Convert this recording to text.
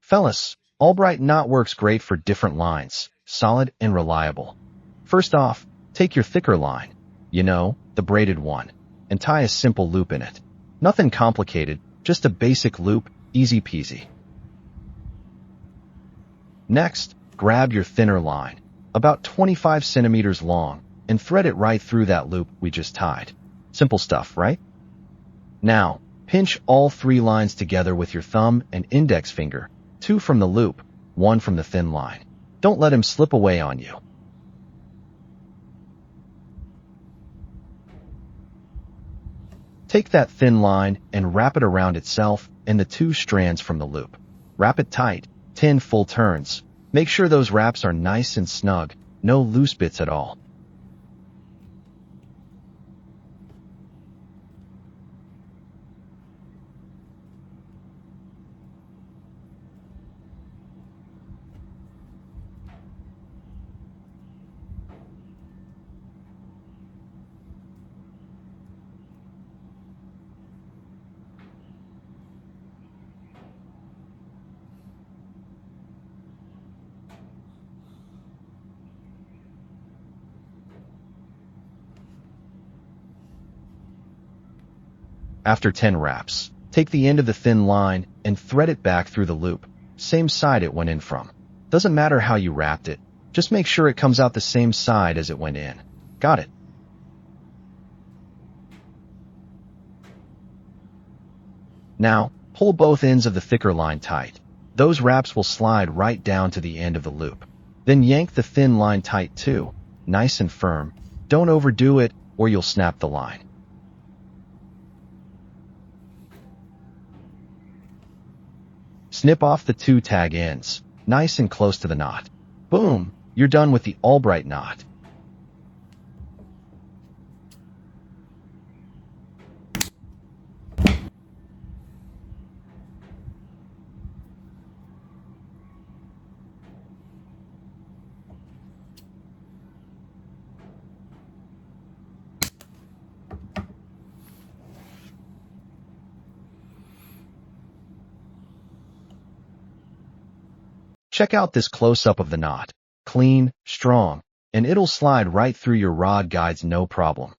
Fellas, Albright Knot works great for different lines, solid and reliable. First off, take your thicker line, the braided one, and tie a simple loop in it. Nothing complicated, just a basic loop, easy peasy. Next, grab your thinner line, about 25 centimeters long, and thread it right through that loop we just tied. Simple stuff, right? Now, pinch all 3 lines together with your thumb and index finger, 2 from the loop, 1 from the thin line. Don't let him slip away on you. Take that thin line and wrap it around itself and the 2 strands from the loop. Wrap it tight, 10 full turns. Make sure those wraps are nice and snug, no loose bits at all. After 10 wraps, take the end of the thin line and thread it back through the loop, same side it went in from. Doesn't matter how you wrapped it, just make sure it comes out the same side as it went in. Got it? Now, pull both ends of the thicker line tight. Those wraps will slide right down to the end of the loop. Then yank the thin line tight too, nice and firm. Don't overdo it or you'll snap the line. Snip off the 2 tag ends, nice and close to the knot. Boom! You're done with the Albright knot. Check out this close-up of the knot. Clean, strong, and it'll slide right through your rod guides no problem.